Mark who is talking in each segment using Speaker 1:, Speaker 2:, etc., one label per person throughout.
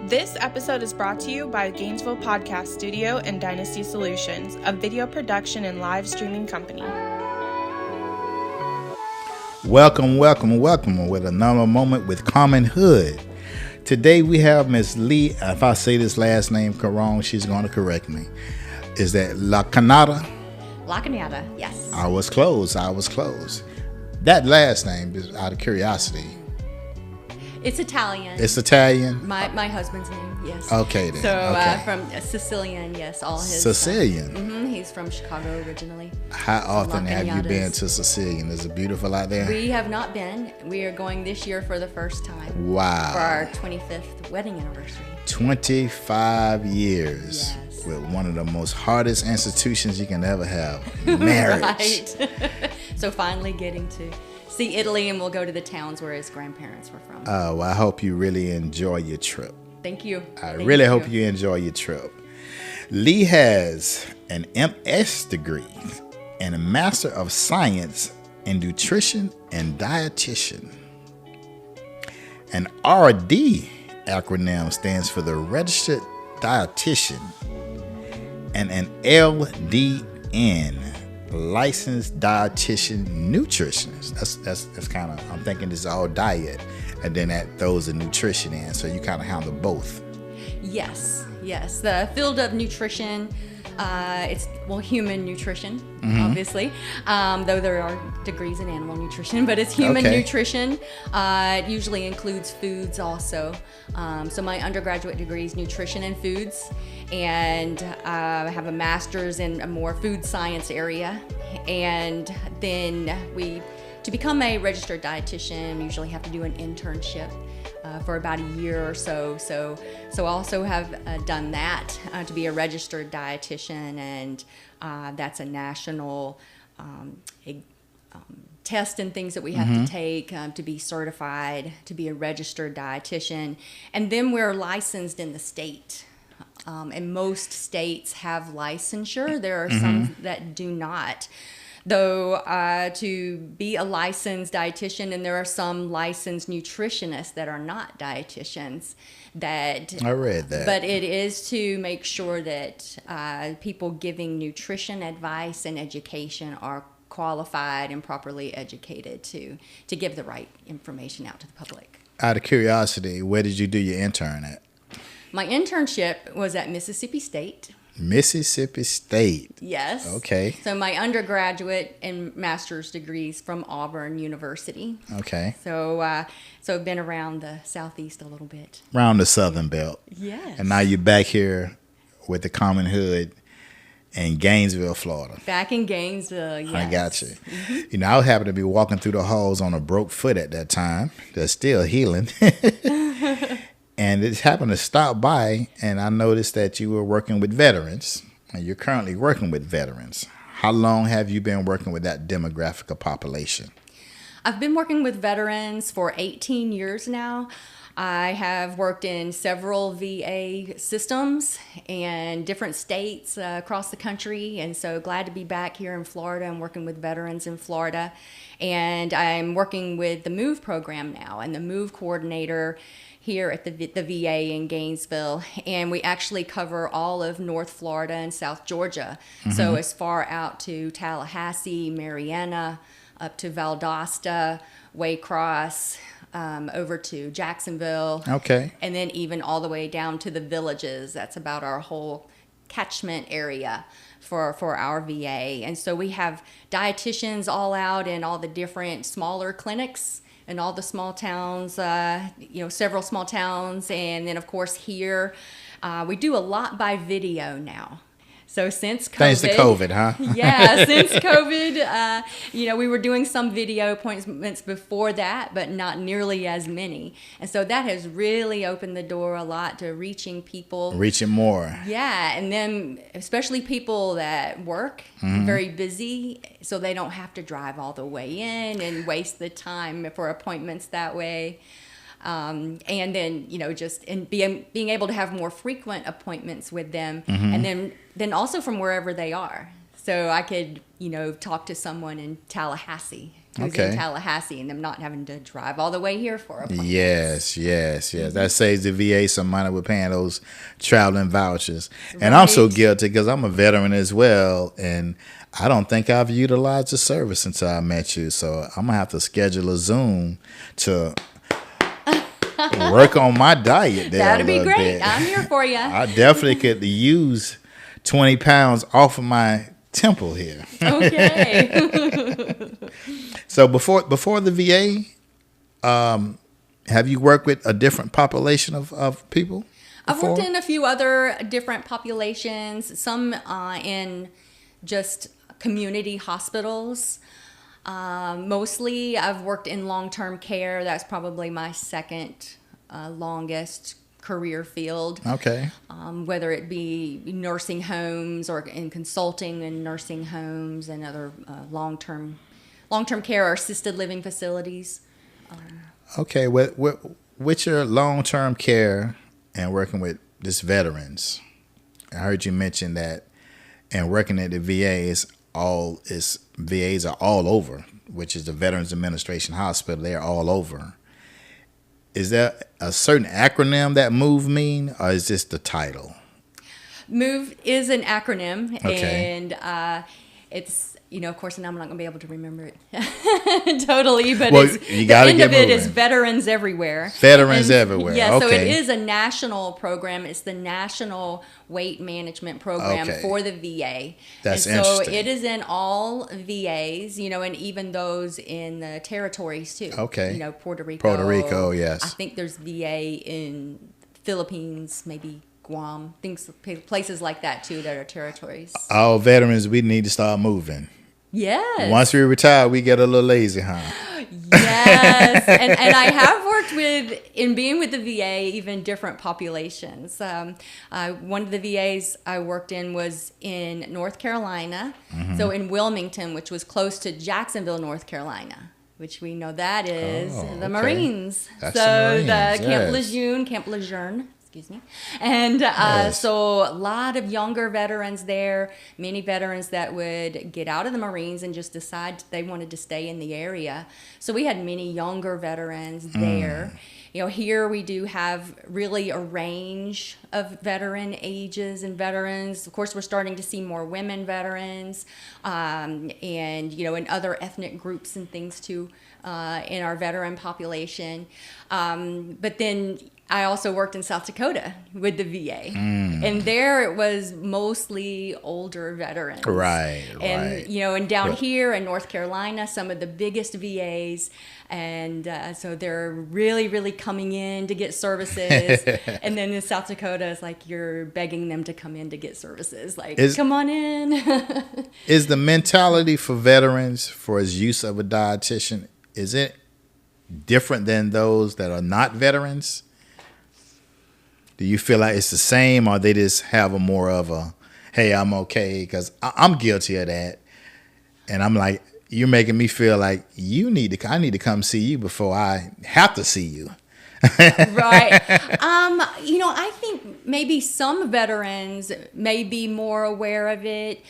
Speaker 1: This episode is brought to you by Gainesville Podcast Studio and Dynasty Solutions, a video production and live streaming company.
Speaker 2: Welcome with another moment with Common Hood. Today we have Miss Lee. If I say this last name wrong, she's going to correct me. Is that Lachenyada?
Speaker 3: Lachenyada, yes.
Speaker 2: I was close. That last name, is out of curiosity.
Speaker 3: It's Italian.
Speaker 2: It's Italian?
Speaker 3: My husband's name, yes.
Speaker 2: Okay, then.
Speaker 3: So from Sicilian, yes. All his
Speaker 2: Sicilian?
Speaker 3: He's from Chicago originally.
Speaker 2: How often have you been to Sicilian? Is it beautiful out there?
Speaker 3: We have not been. We are going this year for the first time.
Speaker 2: Wow.
Speaker 3: For our 25th wedding anniversary.
Speaker 2: 25 years.
Speaker 3: Yes.
Speaker 2: With one of the most hardest institutions you can ever have, marriage.
Speaker 3: Right. So finally getting to see Italy, and we'll go to the towns where his grandparents were from.
Speaker 2: Oh, well, I hope you really enjoy your trip.
Speaker 3: Thank you.
Speaker 2: I really hope you enjoy your trip. Lee has an MS degree and a Master of Science in Nutrition and Dietitian. An RD acronym stands for the Registered Dietitian, and an LDN, Licensed Dietitian Nutritionist. That's kind of, I'm thinking this is all diet, and then that throws the nutrition in, so you kind of handle both.
Speaker 3: Yes. The field of nutrition, it's human nutrition, obviously, though there are degrees in animal nutrition, but it's human nutrition. It usually includes foods also. So my undergraduate degree is nutrition and foods, and I have a master's in a more food science area. And then to become a registered dietitian, we usually have to do an internship for about a year or so. So I also have done that to be a registered dietitian, and that's a national test and things that we have to take to be certified to be a registered dietitian. And then we're licensed in the state. And most states have licensure. There are some that do not. Though to be a licensed dietitian, and there are some licensed nutritionists that are not dietitians. I read that. But it is to make sure that people giving nutrition advice and education are qualified and properly educated to give the right information out to the public.
Speaker 2: Out of curiosity, where did you do your intern at?
Speaker 3: My internship was at Mississippi State.
Speaker 2: Mississippi State.
Speaker 3: Yes.
Speaker 2: Okay.
Speaker 3: So my undergraduate and master's degrees from Auburn University.
Speaker 2: Okay.
Speaker 3: So I've been around the Southeast a little bit.
Speaker 2: Around the Southern Belt.
Speaker 3: Yes.
Speaker 2: And now you're back here with the Common Hood in Gainesville, Florida.
Speaker 3: Back in Gainesville, yes.
Speaker 2: I got you. You know, I happened to be walking through the halls on a broke foot at that time. That's still healing. And it happened to stop by, and I noticed that you were working with veterans, and you're currently working with veterans. How long have you been working with that demographic of population?
Speaker 3: I've been working with veterans for 18 years now. I have worked in several VA systems and different states across the country, and so glad to be back here in Florida and working with veterans in Florida. And I'm working with the MOVE program now, and the MOVE coordinator here at the VA in Gainesville, and we actually cover all of North Florida and South Georgia. So as far out to Tallahassee, Marianna, up to Valdosta, Waycross, over to Jacksonville. Okay. And then even all the way down to the villages. That's about our whole catchment area for our VA. And so we have dietitians all out in all the different smaller clinics in all the small towns, several small towns. And then, of course, here, we do a lot by video now. So since COVID.
Speaker 2: Thanks to COVID, huh?
Speaker 3: Yeah, since COVID, we were doing some video appointments before that, but not nearly as many. And so that has really opened the door a lot to reaching people.
Speaker 2: Reaching more.
Speaker 3: Yeah, and then especially people that work, very busy, so they don't have to drive all the way in and waste the time for appointments that way. And then, just in being able to have more frequent appointments with them, and then also from wherever they are. so I could, talk to someone in Tallahassee who's
Speaker 2: Okay.
Speaker 3: in Tallahassee and them not having to drive all the way here for appointments.
Speaker 2: Yes. That saves the VA some money with paying those traveling vouchers. And I'm so
Speaker 3: Right.
Speaker 2: guilty because I'm a veteran as well, and I don't think I've utilized the service since I met you. So I'm gonna have to schedule a Zoom to work on my diet there.
Speaker 3: That'd
Speaker 2: a
Speaker 3: be
Speaker 2: little
Speaker 3: great.
Speaker 2: bit.
Speaker 3: I'm here for you.
Speaker 2: I definitely could use 20 pounds off of my temple here.
Speaker 3: Okay.
Speaker 2: So before the VA, have you worked with a different population of people?
Speaker 3: I've
Speaker 2: before?
Speaker 3: worked in a few other different populations, some in just community hospitals. Mostly I've worked in long-term care. That's probably my second longest career field.
Speaker 2: Okay.
Speaker 3: Whether it be nursing homes or in consulting in nursing homes and other long-term care or assisted living facilities.
Speaker 2: Okay. With your long-term care and working with just veterans, I heard you mention that, and working at the VA VAs are all over, which is the Veterans Administration Hospital. They are all over. Is there a certain acronym that MOVE mean, or is this the title?
Speaker 3: MOVE is an acronym,
Speaker 2: Okay.
Speaker 3: and it's, of course, and I'm not going to be able to remember it totally, but
Speaker 2: Well,
Speaker 3: it's,
Speaker 2: you gotta
Speaker 3: the end
Speaker 2: get
Speaker 3: of it
Speaker 2: moving.
Speaker 3: is Veterans Everywhere.
Speaker 2: Veterans Everywhere,
Speaker 3: Yeah, so it
Speaker 2: okay.
Speaker 3: is a national program. It's the National Weight Management Program
Speaker 2: Okay.
Speaker 3: for the VA.
Speaker 2: That's
Speaker 3: and so
Speaker 2: interesting.
Speaker 3: it is in all VAs, and even those in the territories too.
Speaker 2: Okay.
Speaker 3: Puerto Rico.
Speaker 2: Puerto Rico, yes.
Speaker 3: I think there's VA in Philippines, maybe Guam, places like that too that are territories.
Speaker 2: All veterans, we need to start moving.
Speaker 3: Yes.
Speaker 2: Once we retire, we get a little lazy, huh?
Speaker 3: Yes. and I have worked in being with the VA, even different populations. One of the VAs I worked in was in North Carolina.
Speaker 2: Mm-hmm.
Speaker 3: So in Wilmington, which was close to Jacksonville, North Carolina, which we know that is
Speaker 2: Oh,
Speaker 3: the
Speaker 2: okay.
Speaker 3: Marines.
Speaker 2: That's
Speaker 3: so
Speaker 2: the Marines,
Speaker 3: the
Speaker 2: yes.
Speaker 3: Camp Lejeune. Excuse me. And
Speaker 2: Yes.
Speaker 3: so a lot of younger veterans there, many veterans that would get out of the Marines and just decide they wanted to stay in the area. So we had many younger veterans there. Here we do have really a range of veteran ages and veterans. Of course, we're starting to see more women veterans and, and other ethnic groups and things too in our veteran population. But then I also worked in South Dakota with the VA. And there it was mostly older veterans.
Speaker 2: Right.
Speaker 3: And, and down here in North Carolina, some of the biggest VAs. And so they're really, really coming in to get services. And then in South Dakota, it's like you're begging them to come in to get services. Like, come on in.
Speaker 2: Is the mentality for veterans for his use of a dietitian, is it different than those that are not veterans? Do you feel like it's the same, or they just have a more of a, hey, I'm okay? Because I'm guilty of that. And I'm like, you're making me feel like I need to come see you before I have to see you.
Speaker 3: Right. I think maybe some veterans may be more aware of it.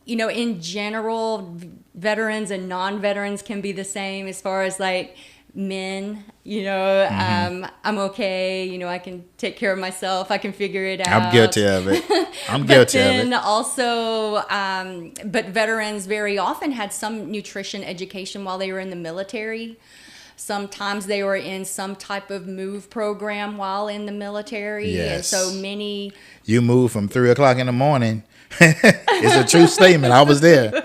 Speaker 3: In general, veterans and non-veterans can be the same as far as like men, I'm okay, I can take care of myself, I can figure it out.
Speaker 2: I'm guilty of it.
Speaker 3: But then also, but veterans very often had some nutrition education while they were in the military. Sometimes they were in some type of MOVE program while in the military.
Speaker 2: Yes.
Speaker 3: And so many...
Speaker 2: You move from 3 o'clock in the morning. It's a true statement. I was there.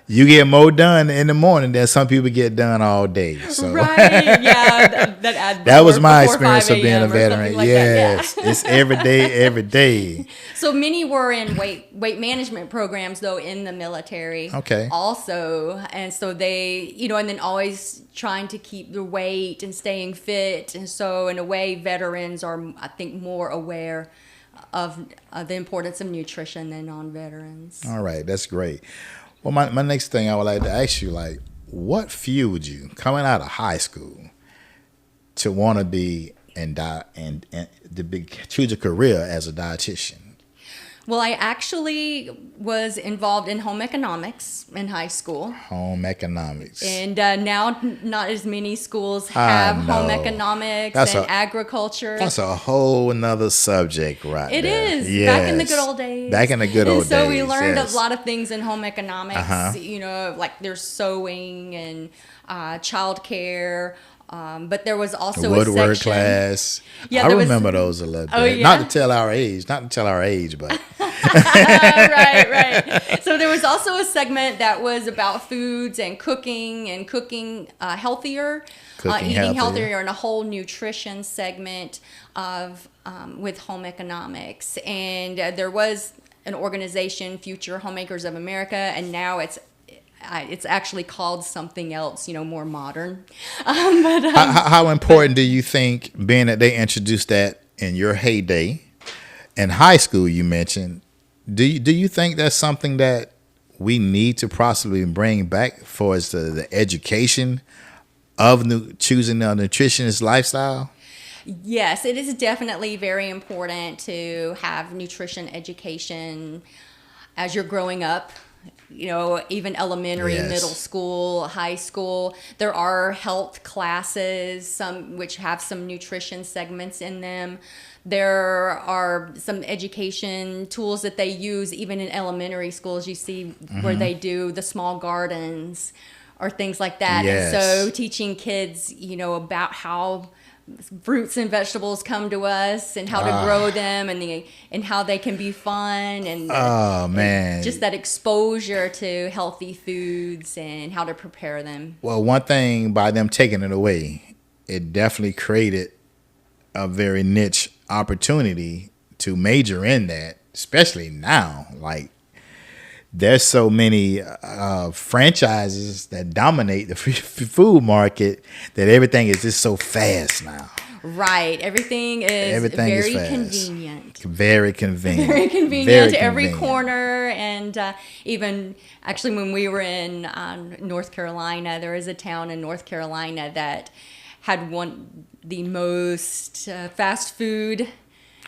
Speaker 2: You get more done in the morning than some people get done all day. So.
Speaker 3: Right, yeah.
Speaker 2: That was my
Speaker 3: before
Speaker 2: experience of
Speaker 3: 5
Speaker 2: being a
Speaker 3: a.m. or
Speaker 2: veteran.
Speaker 3: something like
Speaker 2: Yes,
Speaker 3: that, yeah.
Speaker 2: it's every day.
Speaker 3: So many were in weight management programs, though, in the military.
Speaker 2: Okay.
Speaker 3: Also, and so they, and then always trying to keep their weight and staying fit. And so, in a way, veterans are, I think, more aware of the importance of nutrition than non-veterans.
Speaker 2: All right, that's great. Well, my next thing I would like to ask you, like, what fueled you coming out of high school to want to be and choose a career as a dietitian?
Speaker 3: Well, I actually was involved in home economics in high school.
Speaker 2: Home economics.
Speaker 3: And now not as many schools have home economics and agriculture.
Speaker 2: That's a whole nother subject right
Speaker 3: It
Speaker 2: there.
Speaker 3: is.
Speaker 2: Yes.
Speaker 3: Back in the good old days.
Speaker 2: Back in the good old days.
Speaker 3: So we learned a lot of things in home economics. Like there's sewing and childcare. But there was also a
Speaker 2: woodwork
Speaker 3: section.
Speaker 2: Class.
Speaker 3: Yeah,
Speaker 2: I remember those a little bit.
Speaker 3: Oh, yeah?
Speaker 2: Not to tell our age, but.
Speaker 3: right. So there was also a segment that was about foods and cooking healthier, eating healthier, and a whole nutrition segment of with home economics. And there was an organization, Future Homemakers of America, and now it's actually called something else, more modern.
Speaker 2: How important do you think, being that they introduced that in your heyday in high school, you mentioned, do you think that's something that we need to possibly bring back for us the education of choosing a nutritionist lifestyle?
Speaker 3: Yes, it is definitely very important to have nutrition education as you're growing up. Even elementary, middle school, high school. There are health classes, some which have some nutrition segments in them. There are some education tools that they use even in elementary schools. You see where they do the small gardens or things like that.
Speaker 2: Yes.
Speaker 3: And so teaching kids, about how fruits and vegetables come to us and how to grow them and how they can be fun and
Speaker 2: man,
Speaker 3: just that exposure to healthy foods and how to prepare them.
Speaker 2: Well, one thing, by them taking it away, it definitely created a very niche opportunity to major in that, especially now. Like, there's so many franchises that dominate the food market that everything is just so fast now.
Speaker 3: Right. Everything is very convenient.
Speaker 2: Very convenient.
Speaker 3: Very convenient to every corner. And even actually when we were in North Carolina, there is a town in North Carolina that had the most fast food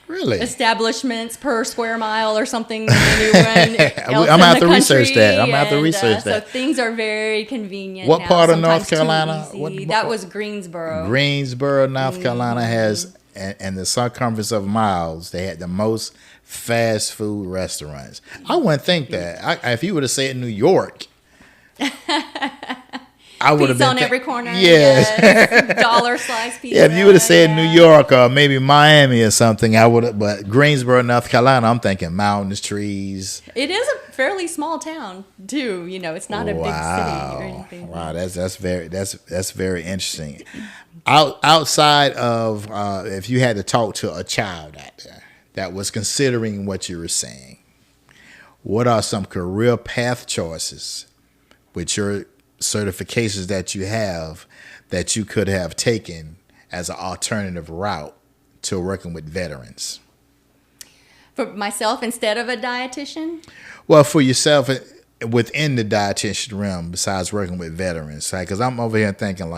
Speaker 3: establishments per square mile or something.
Speaker 2: I'm gonna have to research that.
Speaker 3: So things are very convenient.
Speaker 2: What
Speaker 3: now,
Speaker 2: part of North Carolina?
Speaker 3: That was Greensboro.
Speaker 2: Greensboro, North Carolina has, and the circumference of miles, they had the most fast food restaurants. I wouldn't think that. If you would have said New York, I would have been
Speaker 3: on every corner.
Speaker 2: Yes.
Speaker 3: Dollar slice pizza.
Speaker 2: Yeah, if you would have said New York or maybe Miami or something, I would have. But Greensboro, North Carolina, I'm thinking mountains, trees.
Speaker 3: It is a fairly small town too. It's not a big city or anything.
Speaker 2: Wow, that's very interesting. Outside of if you had to talk to a child out there that was considering what you were saying, what are some career path choices with your certifications that you have that you could have taken as an alternative route to working with veterans?
Speaker 3: For myself instead of a dietitian?
Speaker 2: Well, for yourself within the dietitian realm, besides working with veterans, because I'm over here thinking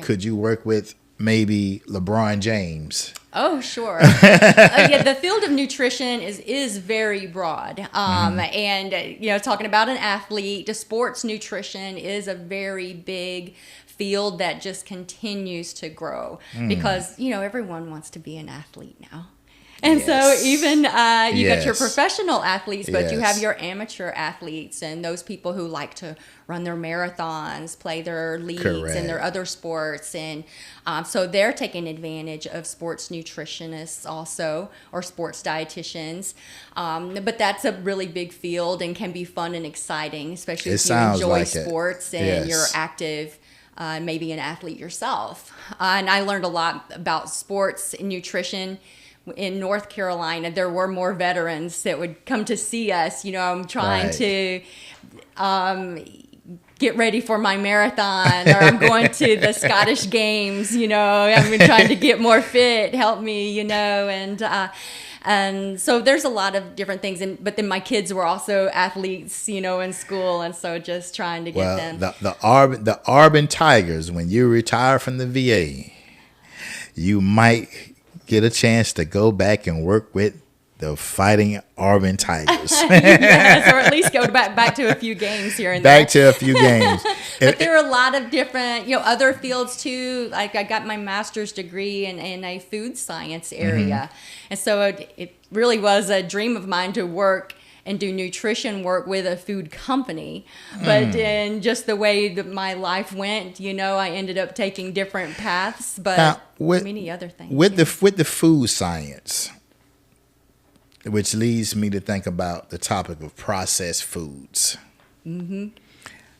Speaker 2: could you work with maybe LeBron James?
Speaker 3: Oh, sure. The field of nutrition is very broad. And, talking about an athlete, sports nutrition is a very big field that just continues to grow because, everyone wants to be an athlete now. And so even you got your professional athletes, but you have your amateur athletes and those people who like to run their marathons, play their leagues and their other sports. And so they're taking advantage of sports nutritionists also, or sports dietitians. But that's a really big field and can be fun and exciting, especially if you enjoy sports and you're active. Maybe an athlete yourself. And I learned a lot about sports and nutrition. In North Carolina, there were more veterans that would come to see us. I'm trying to get ready for my marathon, or I'm going to the Scottish Games. I'm trying to get more fit. Help me, and so there's a lot of different things. But then my kids were also athletes, in school, and so just trying to get them.
Speaker 2: The Auburn Tigers, when you retire from the VA, you might get a chance to go back and work with the Fighting Auburn Tigers.
Speaker 3: Yes, or at least go back to a few games here and there.
Speaker 2: Back to a few games.
Speaker 3: But there are a lot of different, other fields too. Like I got my master's degree in a food science area. And so it really was a dream of mine to work and do nutrition work with a food company. But in just the way that my life went, I ended up taking different paths, but
Speaker 2: Now,
Speaker 3: many other things.
Speaker 2: With the food science, which leads me to think about the topic of processed foods.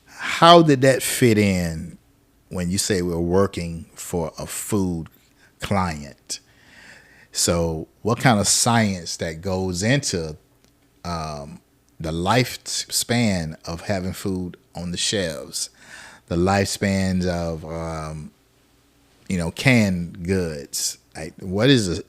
Speaker 2: How did that fit in when you say we're working for a food client? So what kind of science that goes into the lifespan of having food on the shelves, the lifespans of canned goods? Like, what is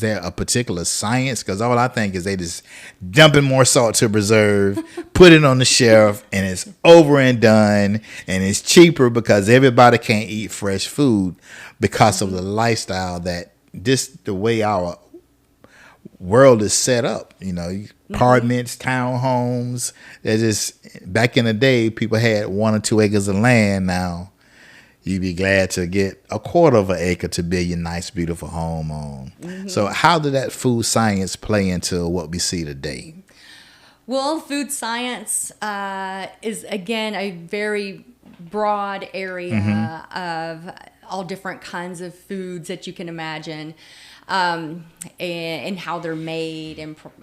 Speaker 2: there a particular science? Because all I think is they just dumping more salt to preserve, put it on the shelf, and it's over and done, and it's cheaper because everybody can't eat fresh food because of the lifestyle that the way our world is set up. Apartments, townhomes. They're just, back in the day, people had 1 or 2 acres of land. Now you'd be glad to get a quarter of an acre to build your nice, beautiful home on. So how did that food science play into what we see today?
Speaker 3: Well, food science is, again, a very broad area of all different kinds of foods that you can imagine, and how they're made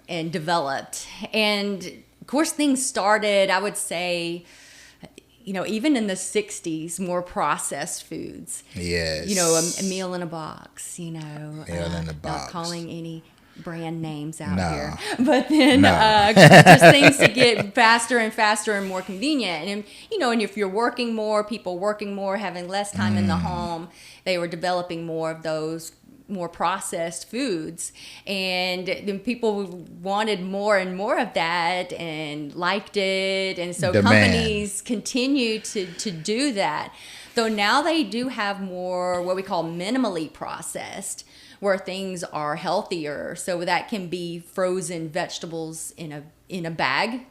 Speaker 3: and developed. And, of course, things started, I would say, even in the 60s, more processed foods.
Speaker 2: Yes.
Speaker 3: A meal in a box,
Speaker 2: Meal in a box.
Speaker 3: Not calling any brand names out
Speaker 2: No.
Speaker 3: here. But then
Speaker 2: No.
Speaker 3: just things to get faster and faster and more convenient. And, and if you're working more, people working more, having less time in the home, they were developing more of those more processed foods, and then people wanted more and more of that and liked it, and so companies continue to do that, though now they do have more what we call minimally processed, where things are healthier. So that can be frozen vegetables in a bag,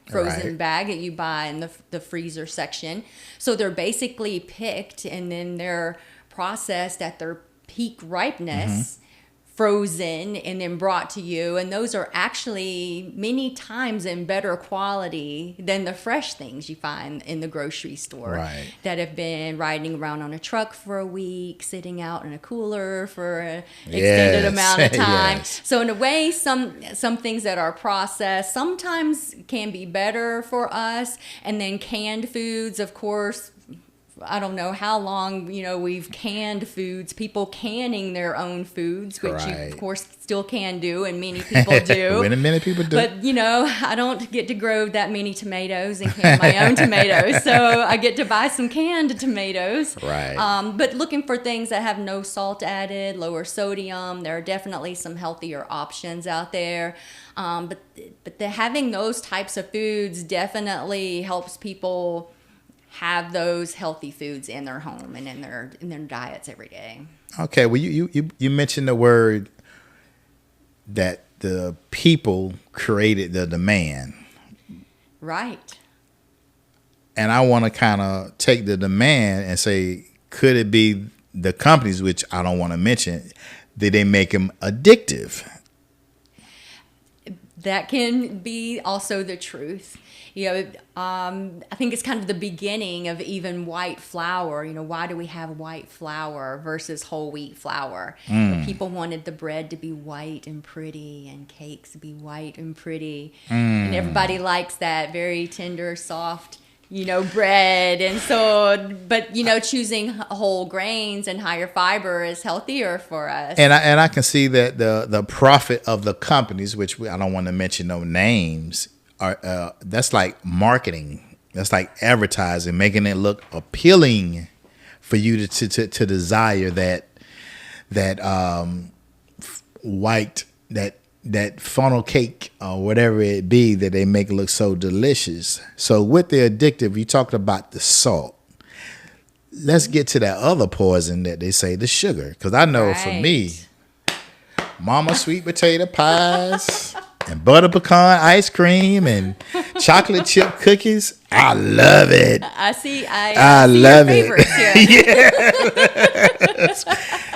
Speaker 3: bag that you buy in the freezer section. So they're basically picked and then they're processed at their peak ripeness, frozen, and then brought to you. And those are actually many times in better quality than the fresh things you find in the grocery store that have been riding around on a truck for a week, sitting out in a cooler for an extended amount of time. So in a way, some things that are processed sometimes can be better for us. And then canned foods, of course, I don't know how long, we've canned foods, people canning their own foods, which you, of course, still can do, and many people do.
Speaker 2: Many people do.
Speaker 3: But, I don't get to grow that many tomatoes and can my own tomatoes, so I get to buy some canned tomatoes. But looking for things that have no salt added, lower sodium, there are definitely some healthier options out there. But having those types of foods definitely helps people have those healthy foods in their home and in their diets every day.
Speaker 2: Okay, well, you mentioned the word that the people created the demand.
Speaker 3: Right.
Speaker 2: And I want to kind of take the demand and say, could it be the companies, which I don't want to mention, did they make them addictive?
Speaker 3: That can be also the truth. I think it's kind of the beginning of even white flour. Why do we have white flour versus whole wheat flour? People wanted the bread to be white and pretty and cakes to be white and pretty. And everybody likes that very tender, soft, bread. And so, but, choosing whole grains and higher fiber is healthier for us.
Speaker 2: And I can see that the profit of the companies, which I don't want to mention no names, are that's like marketing. That's like advertising, making it look appealing for you to desire that white, that funnel cake or whatever it be that they make look so delicious. So with the addictive, you talked about the salt. Let's get to that other poison that they say, the sugar. Because I know for me, Mama sweet potato pies, and butter pecan ice cream and chocolate chip cookies. I love it.
Speaker 3: I see
Speaker 2: love
Speaker 3: your
Speaker 2: it.
Speaker 3: favorites here.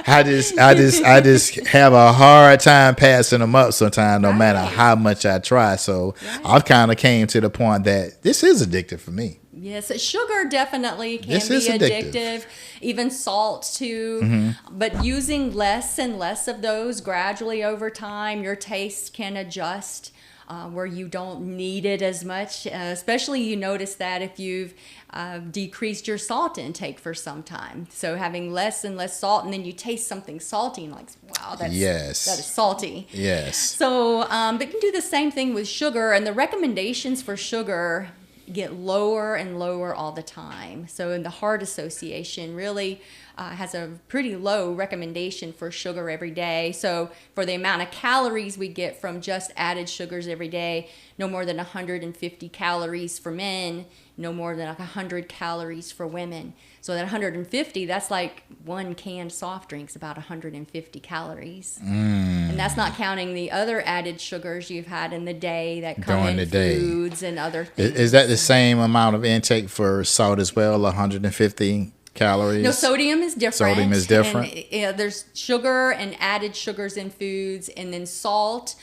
Speaker 2: I just have a hard time passing them up sometimes, no matter how much I try. So I've kind of came to the point that this is addictive for me.
Speaker 3: Yes, sugar definitely can
Speaker 2: This
Speaker 3: be
Speaker 2: is
Speaker 3: addictive. Even salt too. But using less and less of those gradually over time, your taste can adjust where you don't need it as much. Especially you notice that if you've decreased your salt intake for some time. So having less and less salt, and then you taste something salty and like, wow, that is salty.
Speaker 2: Yes.
Speaker 3: So, but you can do the same thing with sugar, and the recommendations for sugar get lower and lower all the time. So in the Heart Association really has a pretty low recommendation for sugar every day. So for the amount of calories we get from just added sugars every day, no more than 150 calories for men, no more than 100 calories for women. So that 150, that's like one canned soft drink's about 150 calories. And that's not counting the other added sugars you've had in the day that come in foods and other things.
Speaker 2: Is that the same amount of intake for salt as well, 150 calories?
Speaker 3: No, sodium is different.
Speaker 2: Sodium is different.
Speaker 3: And, there's sugar and added sugars in foods, and then salt,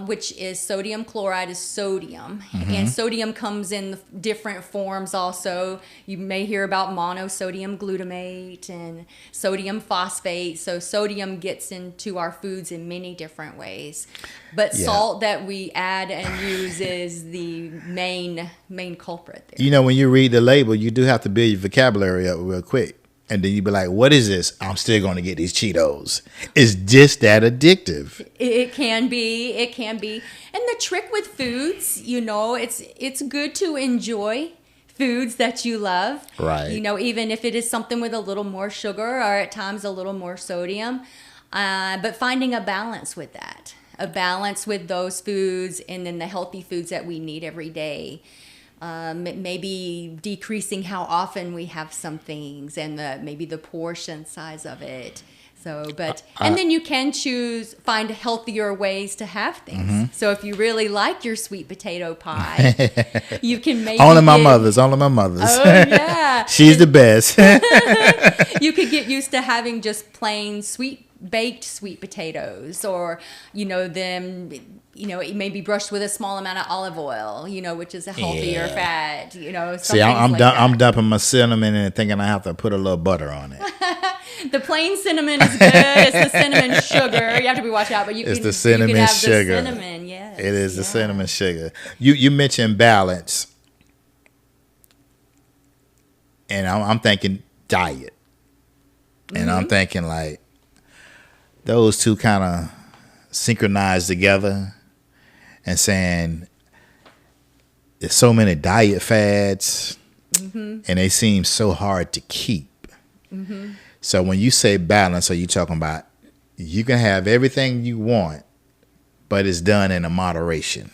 Speaker 3: which is sodium chloride, is sodium. And sodium comes in different forms also. You may hear about monosodium glutamate and sodium phosphate. So sodium gets into our foods in many different ways. But salt that we add and use is the main culprit there.
Speaker 2: You know, when you read the label, you do have to build your vocabulary up real quick. And then you be like, what is this? I'm still going to get these Cheetos. It's just that addictive.
Speaker 3: It can be. It can be. And the trick with foods, you know, it's good to enjoy foods that you love.
Speaker 2: Right.
Speaker 3: You know, even if it is something with a little more sugar or at times a little more sodium. But finding a balance with that. A balance with those foods and then the healthy foods that we need every day. Maybe decreasing how often we have some things and maybe the portion size of it. So, and then you can find healthier ways to have things. So if you really like your sweet potato pie, you can maybe
Speaker 2: Only my mother's.
Speaker 3: Oh yeah,
Speaker 2: she's the best.
Speaker 3: You could get used to having just plain baked sweet potatoes, or them. It may be brushed with a small amount of olive oil, which is a healthier fat,
Speaker 2: See, I'm dumping my cinnamon and thinking I have to put a little butter on it.
Speaker 3: The plain cinnamon is good. It's the cinnamon sugar. You have to be watched out, but
Speaker 2: it's the cinnamon
Speaker 3: have
Speaker 2: sugar.
Speaker 3: The cinnamon, yes.
Speaker 2: It is the cinnamon sugar. You mentioned balance, and I'm thinking diet, and I'm thinking like those two kind of synchronize together. And saying there's so many diet fads, and they seem so hard to keep. So when you say balance, are you talking about you can have everything you want, but it's done in a moderation?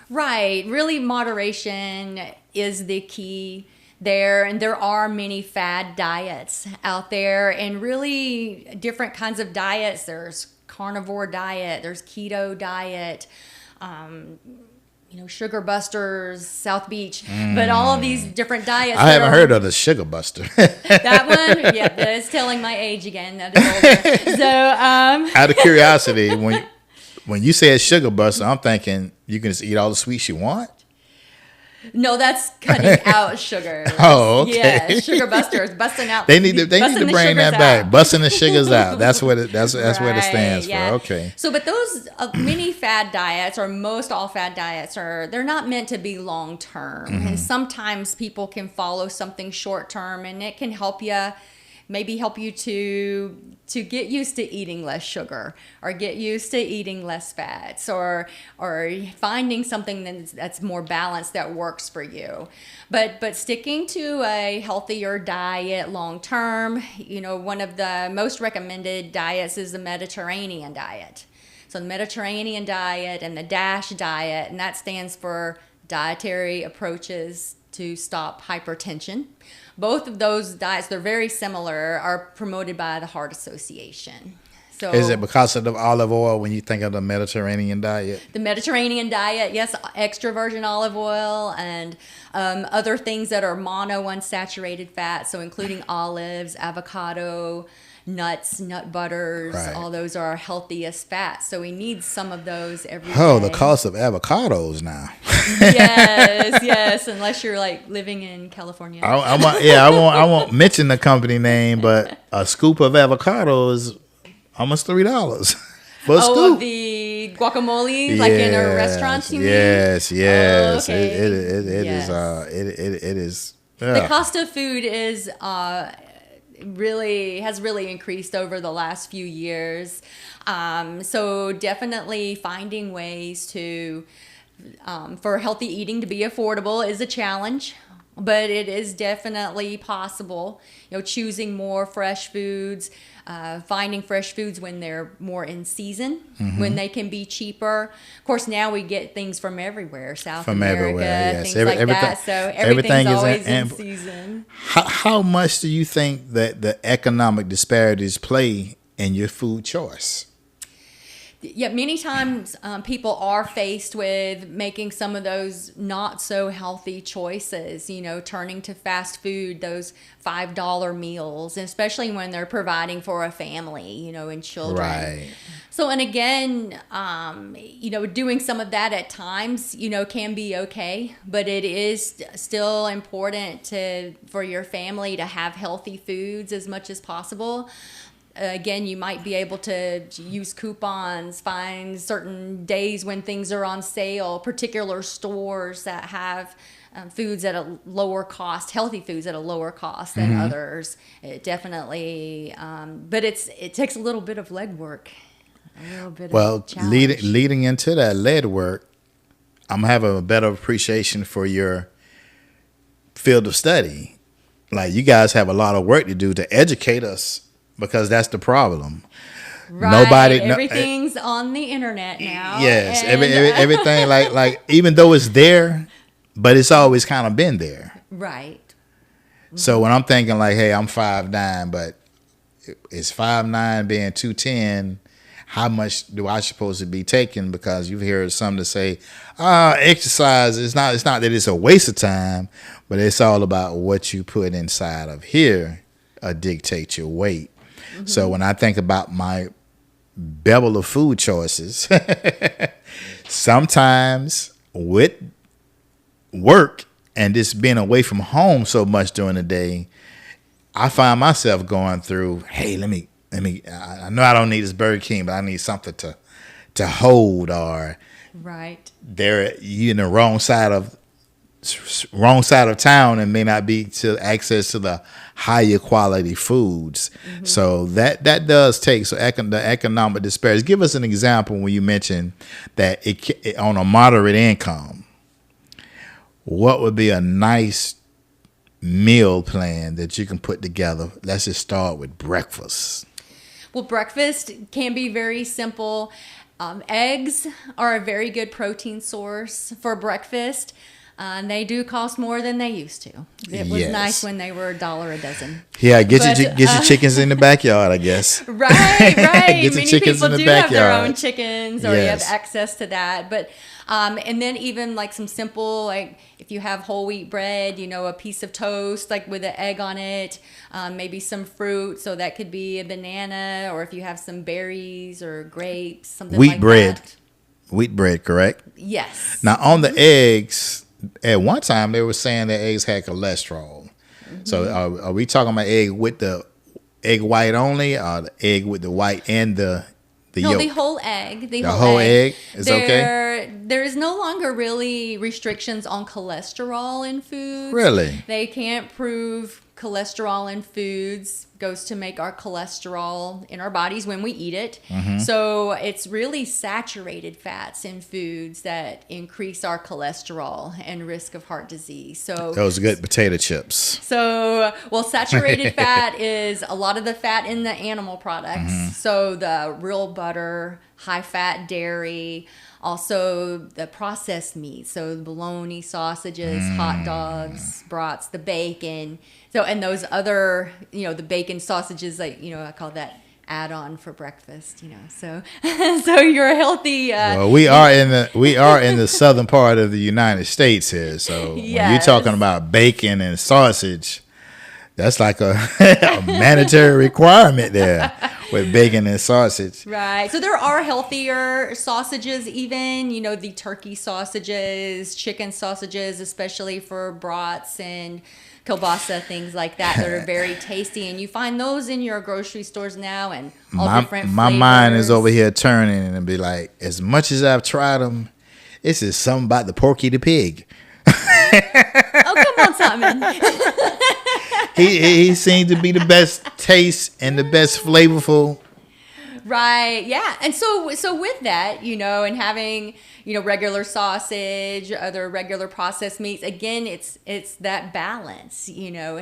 Speaker 3: Right. Really, moderation is the key there. And there are many fad diets out there, and really different kinds of diets. There's carnivore diet, there's keto diet, Sugar Busters, South Beach, but all of these different diets.
Speaker 2: I haven't heard of the Sugar Buster.
Speaker 3: That one, yeah, that's telling my age again. That is older. So,
Speaker 2: out of curiosity, when you say Sugar Buster, I'm thinking you can just eat all the sweets you want.
Speaker 3: No, that's cutting out sugar.
Speaker 2: Oh, okay.
Speaker 3: Yeah, Sugar Busters, busting out.
Speaker 2: They need to bring that back. Busting the sugars out. That's what it what it stands for. Okay.
Speaker 3: So, but those many fad diets, or most all fad diets, they're not meant to be long term. And sometimes people can follow something short term, and it can help you to get used to eating less sugar, or get used to eating less fats, or finding something that's more balanced that works for you. But sticking to a healthier diet long term, one of the most recommended diets is the Mediterranean diet. So the Mediterranean diet and the DASH diet, and that stands for Dietary Approaches to Stop Hypertension. Both of those diets, they're very similar, are promoted by the Heart Association. So
Speaker 2: is it because of the olive oil when you think of the Mediterranean diet?
Speaker 3: the Mediterranean diet, yes, extra virgin olive oil and other things that are monounsaturated fat, so including olives, avocado, nuts, nut butters,
Speaker 2: Right.
Speaker 3: all those are our healthiest fats. So we need some of those every
Speaker 2: Oh,
Speaker 3: day.
Speaker 2: the cost of avocados now.
Speaker 3: Yes, unless you're like living in California.
Speaker 2: I won't mention the company name, but a scoop of avocado is almost $3 for a scoop.
Speaker 3: The guacamole, like in a restaurant, you mean?
Speaker 2: Yes.
Speaker 3: Oh, okay.
Speaker 2: It
Speaker 3: Yes.
Speaker 2: is.
Speaker 3: The cost of food is has really increased over the last few years. So definitely finding ways to for healthy eating to be affordable is a challenge, but it is definitely possible. Choosing more fresh foods, finding fresh foods when they're more in season, when they can be cheaper. Of course, now we get things from everywhere, South America,
Speaker 2: yes.
Speaker 3: things like that. So everything's always in season.
Speaker 2: How much do you think that the economic disparities play in your food choice?
Speaker 3: Yeah, many times people are faced with making some of those not so healthy choices, turning to fast food, those $5 meals, and especially when they're providing for a family, and children.
Speaker 2: Right.
Speaker 3: So, and again, doing some of that at times, can be okay, but it is still important for your family to have healthy foods as much as possible. Again, you might be able to use coupons, find certain days when things are on sale, particular stores that have foods at a lower cost, healthy foods at a lower cost than others. It definitely, but it takes a little bit of legwork, a little bit of challenge.
Speaker 2: leading into that lead work, I'm having a better appreciation for your field of study. Like, you guys have a lot of work to do to educate us. Because that's the problem.
Speaker 3: Right. Everything's on the internet now.
Speaker 2: Yes. Everything like even though it's there, but it's always kind of been there.
Speaker 3: Right.
Speaker 2: So when I'm thinking like, hey, I'm 5'9", but is 5'9" being 210? How much do I supposed to be taking? Because you've heard some to say, exercise is not. It's not that it's a waste of time, but it's all about what you put inside of here dictate your weight. So when I think about my bevel of food choices, sometimes with work and just being away from home so much during the day, I find myself going through, hey, let me. I know I don't need this Burger King, but I need something to hold. Or
Speaker 3: right,
Speaker 2: you in the wrong side of town and may not be to access to the higher quality foods. So that does take the economic disparities. Give us an example when you mentioned that it on a moderate income. What would be a nice meal plan that you can put together? Let's just start with breakfast.
Speaker 3: Well, breakfast can be very simple. Eggs are a very good protein source for breakfast. They do cost more than they used to. It was nice when they were $1 a dozen.
Speaker 2: Yeah, get your chickens in the backyard, I guess.
Speaker 3: Right.
Speaker 2: Get
Speaker 3: Many
Speaker 2: chickens
Speaker 3: people
Speaker 2: in the
Speaker 3: do
Speaker 2: backyard.
Speaker 3: have their own chickens, or you have
Speaker 2: Yes.
Speaker 3: access to that. But and then even like some simple, like if you have whole wheat bread, a piece of toast like with an egg on it, maybe some fruit. So that could be a banana, or if you have some berries or grapes, something
Speaker 2: Wheat
Speaker 3: like
Speaker 2: bread.
Speaker 3: that.
Speaker 2: Wheat bread, correct?
Speaker 3: Yes.
Speaker 2: Now, on the eggs, at one time they were saying that eggs had cholesterol. So are we talking about egg with the egg white only, or the egg with the white and the yolk?
Speaker 3: The whole egg. The
Speaker 2: whole egg is okay?
Speaker 3: There is no longer really restrictions on cholesterol in foods.
Speaker 2: Really?
Speaker 3: They can't prove cholesterol in foods goes to make our cholesterol in our bodies when we eat it. So it's really saturated fats in foods that increase our cholesterol and risk of heart disease. So
Speaker 2: Those good potato chips.
Speaker 3: So, saturated fat is a lot of the fat in the animal products. So the real butter, high fat dairy, also the processed meat. So the bologna, sausages, hot dogs, brats, the bacon. So, and those other, the bacon sausages, like, I call that add-on for breakfast, so so you're healthy.
Speaker 2: Well, we are in the southern part of the United States here, so when you're talking about bacon and sausage, that's like a mandatory requirement there with bacon and sausage.
Speaker 3: Right. So there are healthier sausages even, the turkey sausages, chicken sausages, especially for brats and kielbasa, things like that are very tasty. And you find those in your grocery stores now and all different flavors.
Speaker 2: My mind is over here turning and be like, as much as I've tried them, this is something about the Porky the Pig.
Speaker 3: Oh, come on, Simon.
Speaker 2: He seemed to be the best taste and the best flavorful.
Speaker 3: Right. Yeah. And so with that, and having, regular sausage, other regular processed meats, again, it's that balance,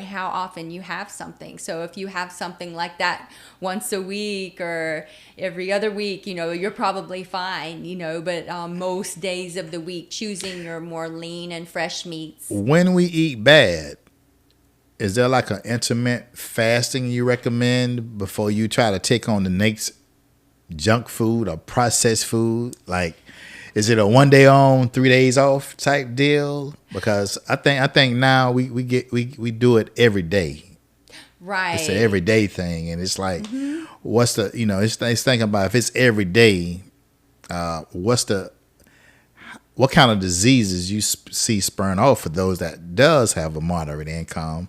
Speaker 3: how often you have something. So if you have something like that once a week or every other week, you're probably fine, but most days of the week, choosing your more lean and fresh meats.
Speaker 2: When we eat bad, is there like an intermittent fasting you recommend before you try to take on the next junk food or processed food? Like, is it a 1 day on, 3 days off type deal? Because I think now we do it every day.
Speaker 3: Right.
Speaker 2: It's an everyday thing, and it's like, what's the it's thinking about if it's every day, what kind of diseases you see spurring off for those that does have a moderate income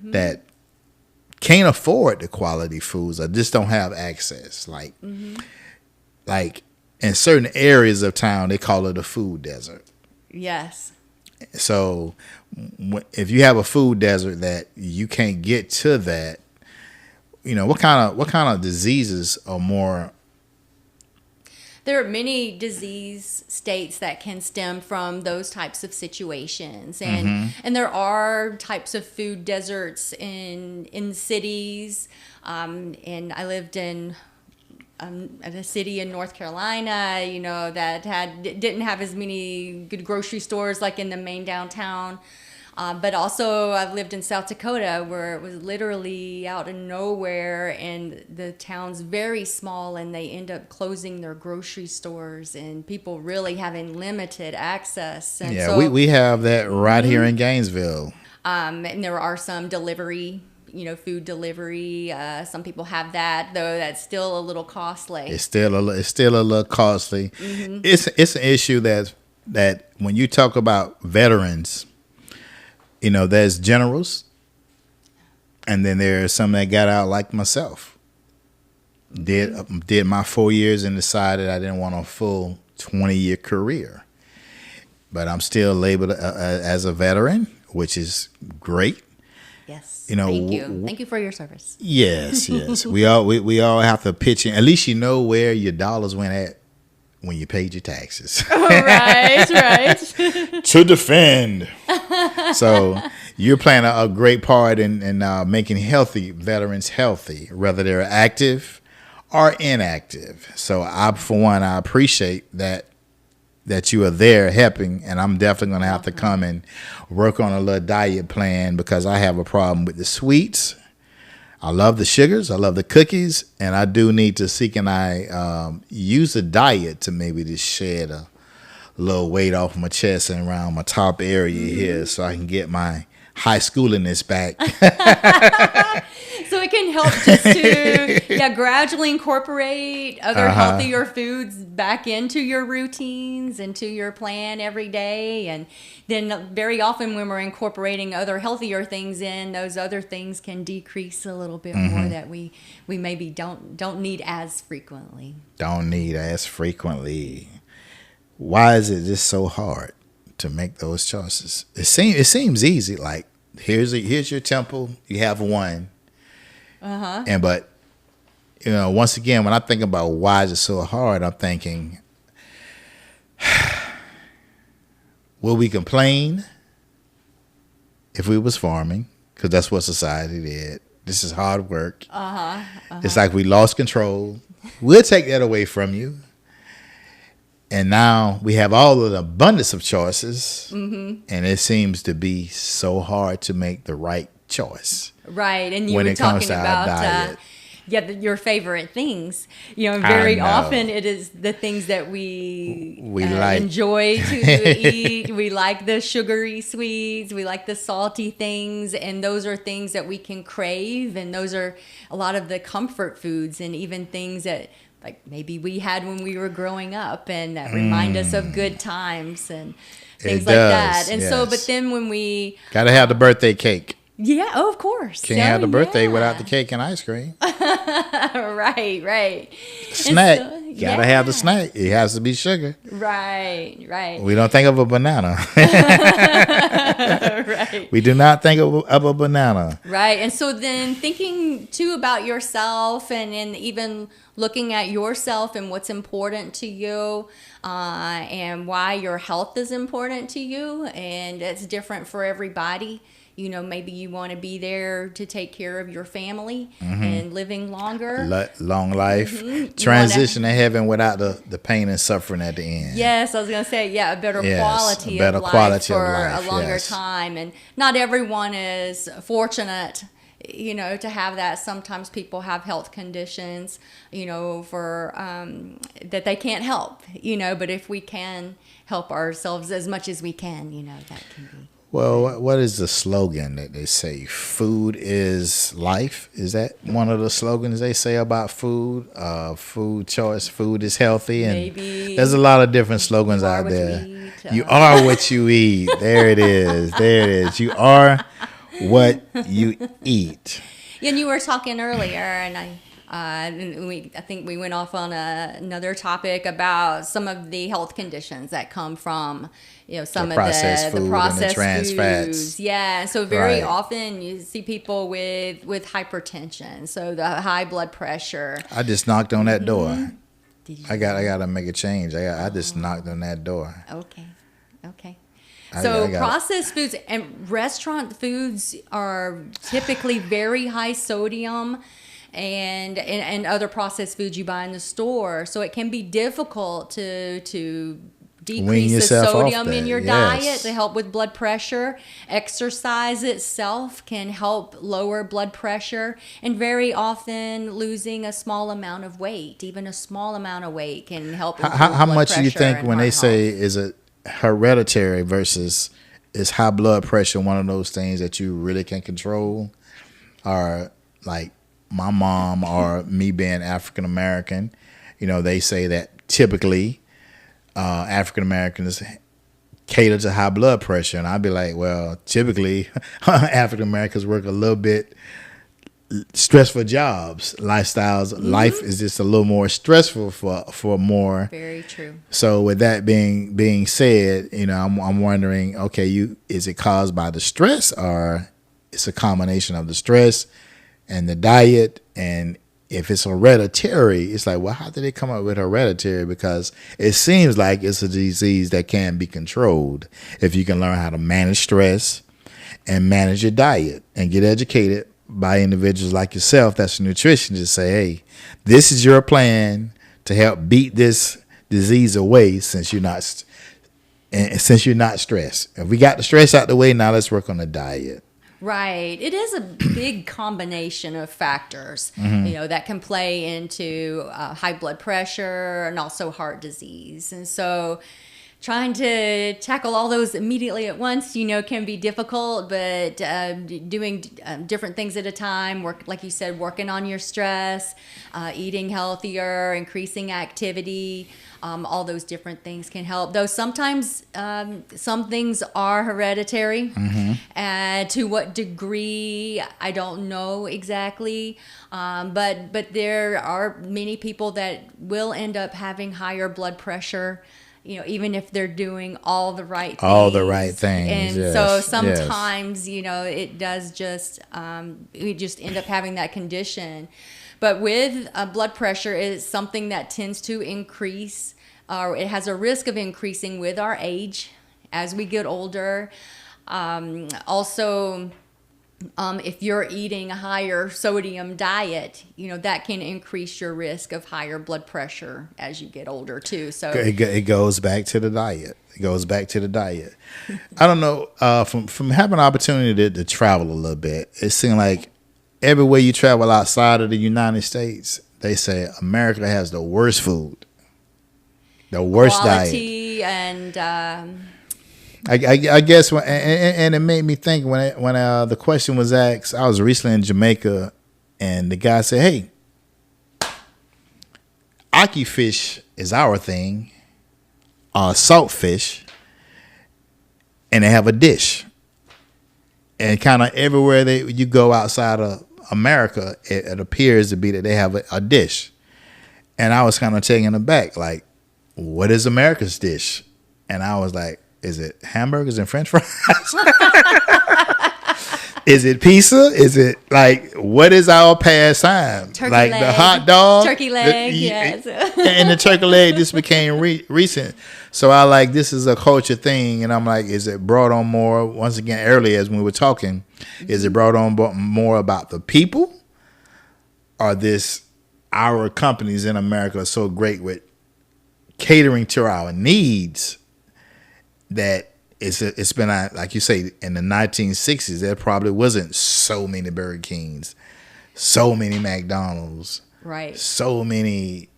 Speaker 2: that can't afford the quality foods or just don't have access. Like in certain areas of town, they call it a food desert.
Speaker 3: Yes.
Speaker 2: So if you have a food desert that you can't get to that, what kind of diseases are more?
Speaker 3: There are many disease states that can stem from those types of situations. And there are types of food deserts in cities. And I lived in a city in North Carolina, that didn't have as many good grocery stores like in the main downtown. But also I've lived in South Dakota where it was literally out of nowhere and the town's very small and they end up closing their grocery stores and people really having limited access. And
Speaker 2: yeah, we have that right here in Gainesville.
Speaker 3: And there are some delivery, food delivery. Some people have that, though that's still a little costly.
Speaker 2: It's still a little costly. It's an issue that when you talk about veterans, there's generals, and then there's some that got out like myself. Did my 4 years and decided I didn't want a full 20-year career. But I'm still labeled as a veteran, which is great.
Speaker 3: Yes.
Speaker 2: Thank
Speaker 3: you. Thank you for your service.
Speaker 2: Yes. we all have to pitch in. At least you know where your dollars went at when you paid your taxes.
Speaker 3: Right.
Speaker 2: To defend. So you're playing a great part in making healthy veterans healthy, whether they're active or inactive. So I appreciate that you are there helping, and I'm definitely going to have to come and work on a little diet plan because I have a problem with the sweets. I love the sugars, I love the cookies, and I do need to use a diet to maybe just shed a little weight off my chest and around my top area here so I can get my high schooliness back.
Speaker 3: So it can help just to gradually incorporate other healthier foods back into your routines, into your plan every day. And then very often when we're incorporating other healthier things in, those other things can decrease a little bit more that we maybe don't need as frequently. Why is it just so hard to make those choices? It seems easy. Like here's your temple, you have one. But once again, when I think about why is it so hard, I'm thinking, will we complain if we was farming? Because that's what society did. This is hard work. It's like we lost control. We'll take that away from you. And now we have all of the abundance of choices, and it seems to be so hard to make the right choice. Right, and you were talking about your favorite things. Very often it is the things that we
Speaker 2: like.
Speaker 3: enjoy to eat. We like the sugary sweets. We like the salty things. And those are things that we can crave. And those are a lot of the comfort foods, and even things that like maybe we had when we were growing up, and that remind us of good times and things like that. And so, but then when we...
Speaker 2: Got to have the birthday cake.
Speaker 3: Yeah, of course.
Speaker 2: Can't have the birthday without the cake and ice cream.
Speaker 3: Right.
Speaker 2: Snack. Gotta have the snack. It has to be sugar.
Speaker 3: Right.
Speaker 2: We don't think of a banana.
Speaker 3: Right.
Speaker 2: We do not think of a banana.
Speaker 3: Right. And so then thinking too about yourself, and even looking at yourself and what's important to you, and why your health is important to you. And it's different for everybody. Maybe you want to be there to take care of your family and living longer.
Speaker 2: Long life. Transition to heaven without the pain and suffering at the end.
Speaker 3: Yes, I was going to say, a better quality of life for a longer time. And not everyone is fortunate, to have that. Sometimes people have health conditions, for that they can't help, but if we can help ourselves as much as we can, that can be.
Speaker 2: Well, what is the slogan that they say? Food is life. Is that one of the slogans they say about food? Food choice, food is healthy. And
Speaker 3: maybe
Speaker 2: there's a lot of different slogans out there. You are what you eat. There it is. You are what you eat.
Speaker 3: And you were talking earlier, and I think we went off on another topic about some of the health conditions that come from some of the processed
Speaker 2: and the trans
Speaker 3: foods.
Speaker 2: Fats.
Speaker 3: Yeah, so very often you see people with hypertension, so the high blood pressure.
Speaker 2: I just knocked on that door. I got to make a change. I just knocked on that door.
Speaker 3: Okay. So processed foods and restaurant foods are typically very high sodium, and other processed foods you buy in the store. So it can be difficult to decrease the sodium in your diet to help with blood pressure. Exercise itself can help lower blood pressure, and very often losing a small amount of weight, even a small amount of weight, can help improve
Speaker 2: how
Speaker 3: blood
Speaker 2: much do you
Speaker 3: pressure
Speaker 2: think
Speaker 3: and
Speaker 2: when
Speaker 3: heart
Speaker 2: they say
Speaker 3: health.
Speaker 2: is it hereditary versus is high blood pressure one of those things that you really can control? Or like my mom or me being African American, they say that typically African Americans cater to high blood pressure, and I'd be like, well, typically African Americans work a little bit stressful jobs, lifestyles. Life is just a little more stressful for more.
Speaker 3: Very true.
Speaker 2: So with that being said, I'm wondering, okay, is it caused by the stress, or it's a combination of the stress and the diet? And if it's hereditary, it's like, well, how did they come up with hereditary? Because it seems like it's a disease that can be controlled if you can learn how to manage stress and manage your diet and get educated by individuals like yourself that's a nutritionist. Say, hey, this is your plan to help beat this disease away since you're not stressed. If we got the stress out the way, now let's work on the diet.
Speaker 3: Right. It is a big combination of factors, that can play into high blood pressure and also heart disease. And so trying to tackle all those immediately at once, can be difficult, but doing different things at a time, like you said, working on your stress, eating healthier, increasing activity, all those different things can help. Though sometimes some things are hereditary. To what degree, I don't know exactly. But there are many people that will end up having higher blood pressure, even if they're doing all the right things. And so sometimes, it does just, we just end up having that condition. But with blood pressure, it's something that tends to increase, or it has a risk of increasing with our age as we get older. Also, if you're eating a higher sodium diet, that can increase your risk of higher blood pressure as you get older too. So
Speaker 2: it goes back to the diet. I don't know, from having an opportunity to travel a little bit, it seemed like everywhere you travel outside of the United States, they say America has the worst food, the worst
Speaker 3: quality
Speaker 2: diet.
Speaker 3: And
Speaker 2: I guess and it made me think when the question was asked. I was recently in Jamaica, and the guy said, "Hey, Aki fish is our thing, salt fish, and they have a dish." And kind of everywhere you go outside of America, it appears to be that they have a dish. And I was kind of taken aback, like, what is America's dish? And I was like, is it hamburgers and French fries? Is it pizza? Is it like, what is our pastime?
Speaker 3: Turkey
Speaker 2: like
Speaker 3: leg.
Speaker 2: The hot dog?
Speaker 3: Turkey leg, yes.
Speaker 2: And the turkey leg just became recent. So I like, this is a culture thing. And I'm like, is it brought on more, once again, earlier as we were talking, is it brought on more about the people? Or our companies in America are so great with catering to our needs that it's been, like you say, in the 1960s, there probably wasn't so many Burger Kings, so many McDonald's,
Speaker 3: right?
Speaker 2: So many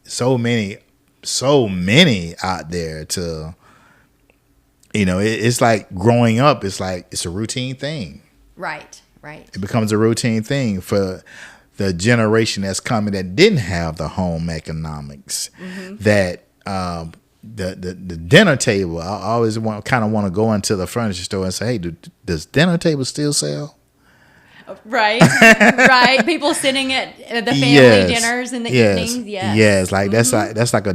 Speaker 2: out there to, it's like growing up. It's like, it's a routine thing.
Speaker 3: Right.
Speaker 2: It becomes a routine thing for the generation that's coming that didn't have the home economics, that, the dinner table. I always want to go into the furniture store and say, "Hey, does dinner table still sell?"
Speaker 3: Right, right. People sitting at the family dinners in the evenings.
Speaker 2: Yes. Like that's like a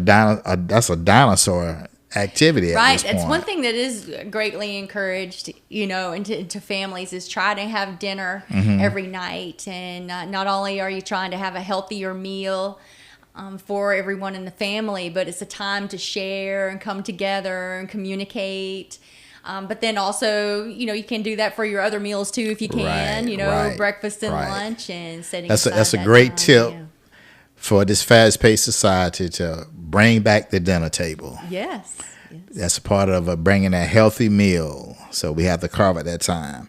Speaker 2: dinosaur activity.
Speaker 3: Right.
Speaker 2: At this point.
Speaker 3: It's one thing that is greatly encouraged, into families is try to have dinner every night, and not only are you trying to have a healthier meal for everyone in the family, but it's a time to share and come together and communicate. But then also, you can do that for your other meals too if you can.
Speaker 2: Right,
Speaker 3: breakfast and lunch and setting.
Speaker 2: That's a great tip for this fast-paced society to bring back the dinner table.
Speaker 3: Yes.
Speaker 2: That's a part of bringing a healthy meal. So we have to carve at that time.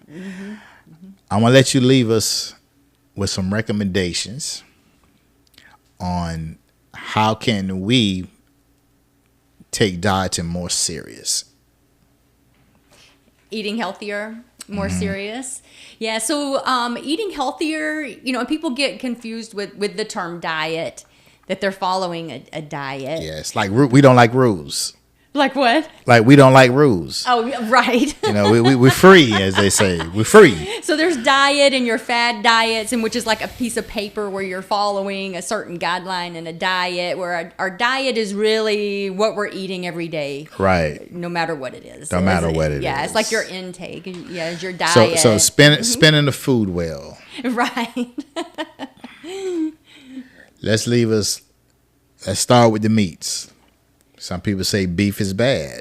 Speaker 2: I'm gonna let you leave us with some recommendations on how can we take dieting more serious.
Speaker 3: Eating healthier, more serious. Yeah, so eating healthier, people get confused with the term diet, that they're following a diet.
Speaker 2: Yeah, it's like we don't like rules.
Speaker 3: Like what?
Speaker 2: Like we don't like rules.
Speaker 3: Oh, right.
Speaker 2: We're free, as they say. We're free.
Speaker 3: So there's diet and your fad diets, and which is like a piece of paper where you're following a certain guideline and a diet, where our diet is really what we're eating every day.
Speaker 2: Right.
Speaker 3: No matter what it is.
Speaker 2: No matter what it is.
Speaker 3: Yeah, it's like your intake. Yeah, it's your diet.
Speaker 2: So spinning the food well.
Speaker 3: Right.
Speaker 2: Let's start with the meats. Some people say beef is bad.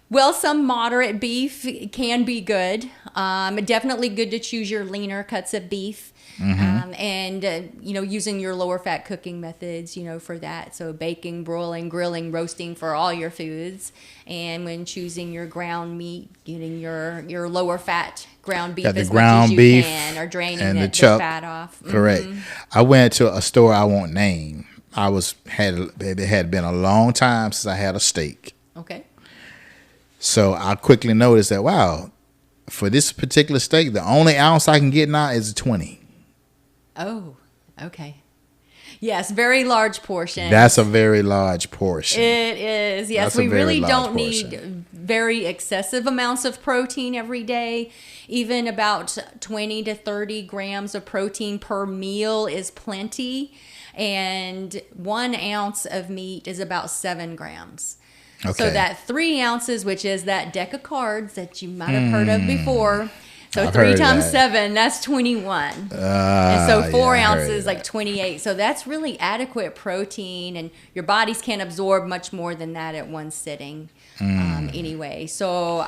Speaker 3: Well, some moderate beef can be good. Definitely good to choose your leaner cuts of beef. And using your lower fat cooking methods, for that. So baking, broiling, grilling, roasting for all your foods. And when choosing your ground meat, getting your lower fat ground beef as much as you can, or draining the fat off.
Speaker 2: Correct. I went to a store I won't name. It had been a long time since I had a steak.
Speaker 3: Okay.
Speaker 2: So I quickly noticed that, wow, for this particular steak, the only ounce I can get now is 20.
Speaker 3: Oh, okay. Yes, very large portion.
Speaker 2: That's a very large portion.
Speaker 3: It is. Yes, we really don't need very excessive amounts of protein every day. Even about 20 to 30 grams of protein per meal is plenty. And 1 ounce of meat is about 7 grams. Okay. So that 3 ounces, which is that deck of cards that you might have heard of before. So I've 3 times 7, that's 21. And so 4 ounces, like 28. So that's really adequate protein, and your bodies can't absorb much more than that at one sitting anyway. So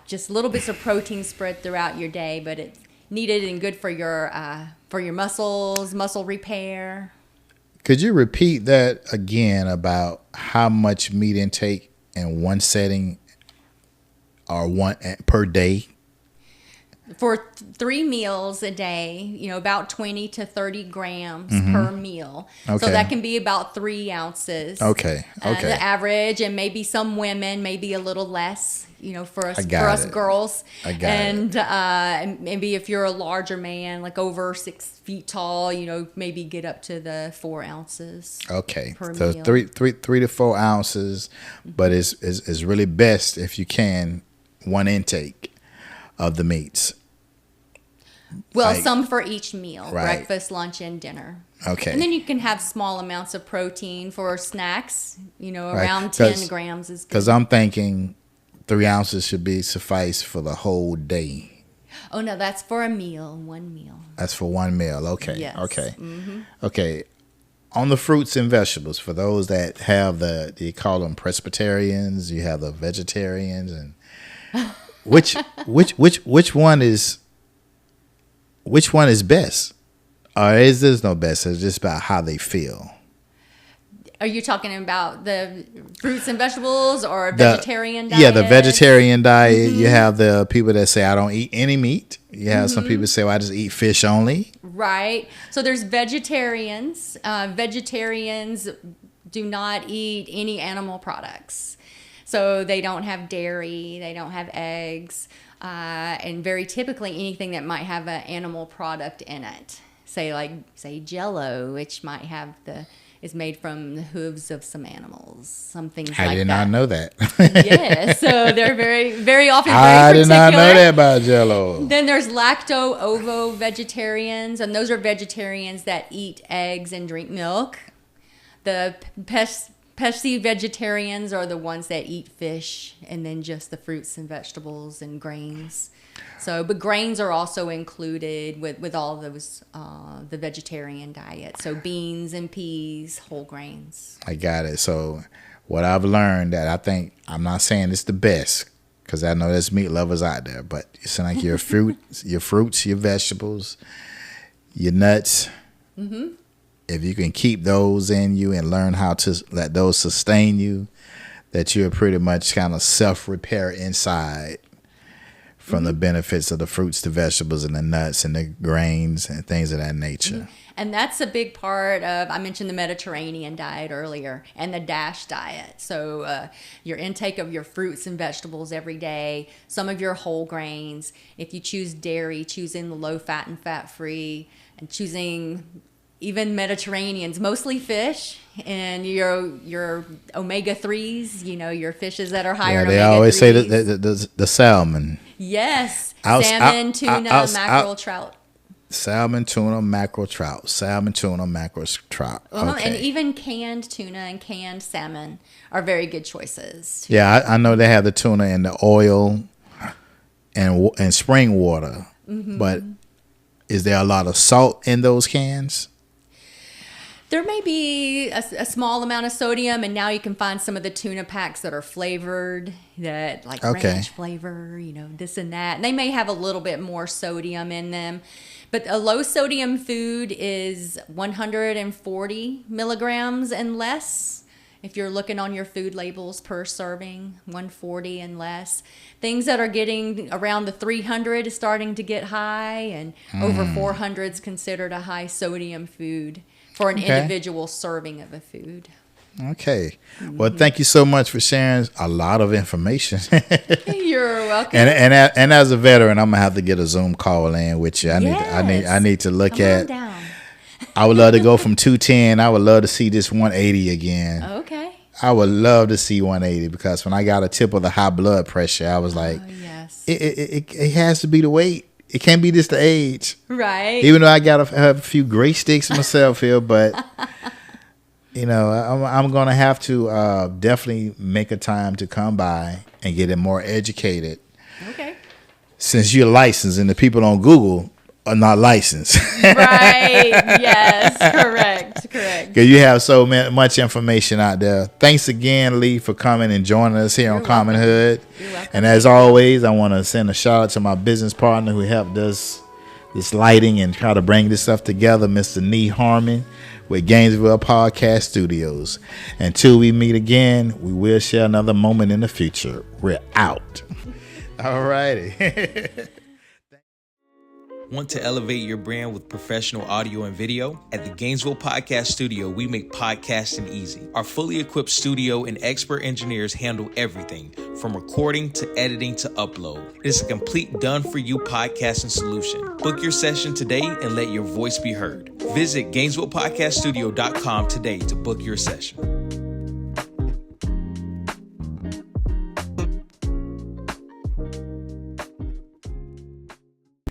Speaker 3: just little bits of protein spread throughout your day, but it's needed and good for your muscles, muscle repair.
Speaker 2: Could you repeat that again about how much meat intake in one setting or one per day?
Speaker 3: for 3 meals a day, about 20 to 30 grams per meal.
Speaker 2: Okay.
Speaker 3: So that can be about 3 ounces.
Speaker 2: Okay.
Speaker 3: The average, and maybe some women, maybe a little less, for us girls.
Speaker 2: I got
Speaker 3: it. And maybe if you're a larger man, like over 6 feet tall, maybe get up to the 4 ounces.
Speaker 2: Okay.
Speaker 3: Per
Speaker 2: So
Speaker 3: meal.
Speaker 2: 3 to 4 ounces, but it's really best if you can 1 intake of the meats.
Speaker 3: Well,
Speaker 2: Like-
Speaker 3: some for each meal,
Speaker 2: Right.
Speaker 3: breakfast, lunch, and dinner.
Speaker 2: Okay.
Speaker 3: And then you can have small amounts of protein for snacks.
Speaker 2: Right.
Speaker 3: Around 10 grams is good.
Speaker 2: Because I'm thinking 3 ounces should be suffice for the whole day.
Speaker 3: Oh, no, that's for a meal, 1 meal.
Speaker 2: That's for 1 meal. Okay.
Speaker 3: Yes.
Speaker 2: Okay. Okay. On the fruits and vegetables, for those that have you call them Presbyterians, you have the vegetarians, and which one is best? Or is there no best? It's just about how they feel.
Speaker 3: Are you talking about the fruits and vegetables or vegetarian diet?
Speaker 2: Yeah, the vegetarian diet. You have the people that say, I don't eat any meat. You have some people say, well, I just eat fish only.
Speaker 3: Right. So there's vegetarians. Vegetarians do not eat any animal products. So they don't have dairy, they don't have eggs, and very typically anything that might have an animal product in it. Say Jell-O, which might have is made from the hooves of some animals, some things like that.
Speaker 2: I did not know that.
Speaker 3: Yes, so they're very, very often very
Speaker 2: I
Speaker 3: particular.
Speaker 2: did not know that about Jell-O.
Speaker 3: Then there's lacto-ovo vegetarians, and those are vegetarians that eat eggs and drink milk. The pesky vegetarians are the ones that eat fish and then just the fruits and vegetables and grains. But grains are also included with all those, the vegetarian diet. So beans and peas, whole grains.
Speaker 2: I got it. So what I've learned I'm not saying it's the best, because I know there's meat lovers out there, but it's like your fruits, your vegetables, your nuts. If you can keep those in you and learn how to let those sustain you, that you're pretty much kind of self-repair inside from the benefits of the fruits, the vegetables, and the nuts and the grains and things of that nature.
Speaker 3: And that's a big part of, I mentioned the Mediterranean diet earlier, and the DASH diet. So your intake of your fruits and vegetables every day, some of your whole grains. If you choose dairy, choosing the low fat and fat free, and choosing even Mediterraneans, mostly fish, and your omega-3s, your fishes that are higher in omega-3s.
Speaker 2: They always say the salmon.
Speaker 3: Yes, salmon, tuna, mackerel, trout.
Speaker 2: Salmon, tuna, mackerel, trout. Salmon, tuna, mackerel, trout. Okay.
Speaker 3: And even canned tuna and canned salmon are very good choices.
Speaker 2: Yeah, I know they have the tuna in the oil and spring water, but is there a lot of salt in those cans?
Speaker 3: There may be a small amount of sodium, and now you can find some of the tuna packs that are flavored, that like ranch flavor, this and that. And they may have a little bit more sodium in them. But a low sodium food is 140 milligrams and less. If you're looking on your food labels per serving, 140 and less. Things that are getting around the 300 is starting to get high, and over 400 is considered a high sodium food for an individual serving of a food.
Speaker 2: Okay. Well, thank you so much for sharing a lot of information.
Speaker 3: You're welcome.
Speaker 2: And as a veteran, I'm gonna have to get a Zoom call in with you. I need to look
Speaker 3: Come
Speaker 2: at.
Speaker 3: on down.
Speaker 2: I would love to go from 210. I would love to see this 180 again.
Speaker 3: Okay.
Speaker 2: I would love to see 180, because when I got a tip of the high blood pressure, I was like,
Speaker 3: yes.
Speaker 2: it has to be the weight. It can't be just the age.
Speaker 3: Right.
Speaker 2: Even though I got a few gray sticks myself here, but I'm gonna have to definitely make a time to come by and get it more educated.
Speaker 3: Okay.
Speaker 2: Since you're licensed and the people on Google are not licensed.
Speaker 3: Right. Yes. Correct.
Speaker 2: Because you have so much information out there. Thanks again, Lee, for coming and joining us here on Common Hood.
Speaker 3: You're welcome.
Speaker 2: And as always, I want to send a shout out to my business partner who helped us this lighting and try to bring this stuff together, Mr. Nee Harmon with Gainesville Podcast Studios. Until we meet again, we will share another moment in the future. We're out. All righty.
Speaker 4: Want to elevate your brand with professional audio and video? At the Gainesville Podcast Studio, we make podcasting easy. Our fully equipped studio and expert engineers handle everything from recording to editing to upload. It's a complete done-for-you podcasting solution. Book your session today and let your voice be heard. Visit GainesvillePodcastStudio.com today to book your session.